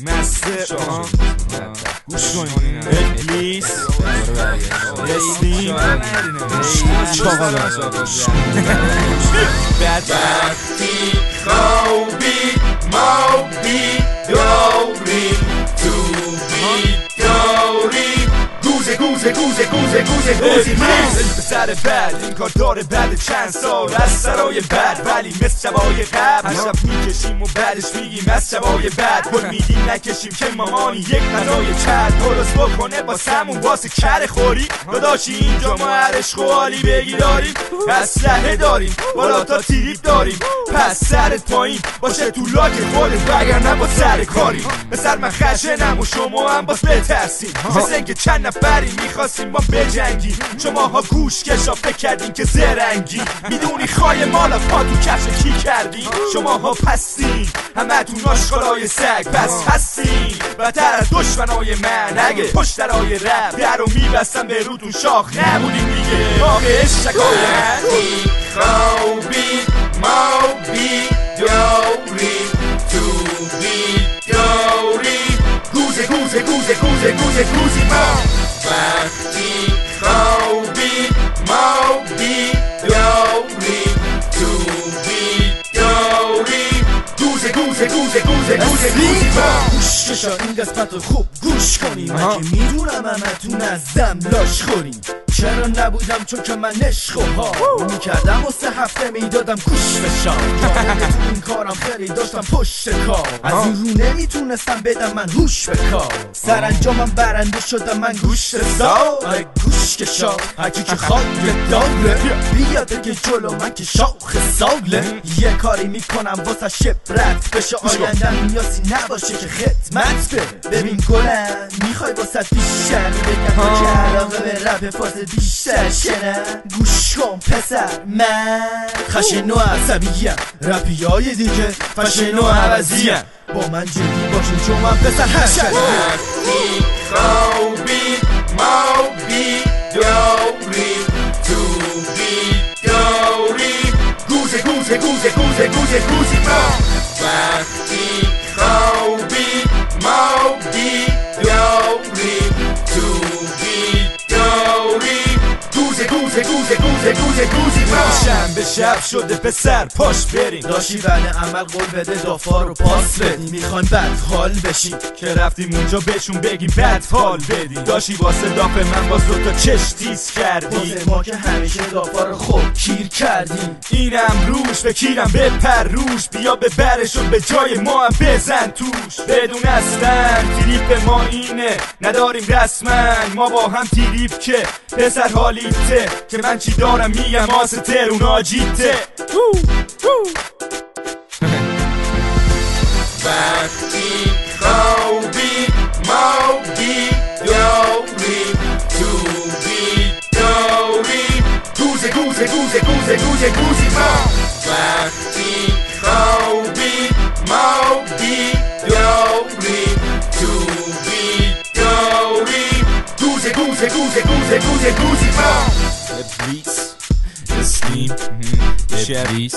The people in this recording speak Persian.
مسته گوش کنین ابلیس اسلیم وقتی خوابی ما بیداری تو بیداری گوزی من به سر بد این کار داره بعد چند سال از سرای بد، ولی مثل شبای قبل هر شب میکشیم و بعدش میگیم از شبای بد. گل میدیم نکشیم که مامانی یک غذای چد درست بکنه با سمون واسه کر خوری. داداشی اینجا ما هر عشق و حالی بگی داریم، اسلحه داریم بالا تا تیریب داریم، پس سرت پایین باشه تو لاک خودت وگرنه با سر کاریم. به سر من خشنم و شما هم باز بترسین، مثل اینکه چند نفری میخواستیم با بجنگی. شماها گوش کشا فکر کردین که زرنگی، میدونی خواهی مالا پا تو کفش کی کردین. شماها پستین همه تون آشغالای سگ، پس هستین بدتر از دشمنای من. اگه پشت درای رب در رو میبستم به روتون شاخ نبودین دیگه. آقه شکایت خوابی ما بیداری تو بیداری گوزی ما وقتی خوابی ما بیداری تو بیداری گوزی ما گوش کشا این قسمت رو خوب گوش کنی. من که میدونم همتون از دم لاش خورین. چرا نبودم چون که من عشق و ها میکردم و 3 هفته میدادم گوش بشم. تو این کارم خیلی داشتم پشت کار، از این رو نمیتونستم بدم من هوش به کار. سرانجامم برنده شدم من گوش سا. آره گوش کشا هرکی که خواهد داره بیاد بگه جلو من که شاخ ساله. یه کاری میکنم واسه شبرت بشه آیندم نیازی نباشه که خدمت بره. ببین گلم میخوای واسه بیشتر بگم تو که علاقه به رپ فاز بیشتر شنه. گوش کن پسر من خشن و عصبیم، رپی های دیگه فشن و عوضیم. با من جدی باشین چون من پسر هشت. وقتی خوابی ما بیداری تو بیداری گوزی ما وقتی خوابی ما بیداری تو بیداری گوزی ما شنبه شب شده پسر پاش بریم. داشتی بعد عمل قول بده دافا رو پاس بدی. میخوایم بد حال بشی که رفتیم اونجا بهشون بگیم بد حال بدیم. داشتی واسه دافع من باز 2 تا چش تیز کردی. واسه ما که همیشه دافا رو خوب کیر کردیم. اینم روش بکیرم بپر روش، بیا ببرش و به جای ما هم بزن توش. بدون اصلا تریپ ما اینه نداریم رسما ما با هم تریپ که پسر حالیته که من چی دارم میگم آسه ترون آجیته. وقتی خوابی ما بیداری تو بیداری گوزی ما وقتی خوابی ما بیداری تو بیداری گوزی ما ابلیس اسلیم ابلیس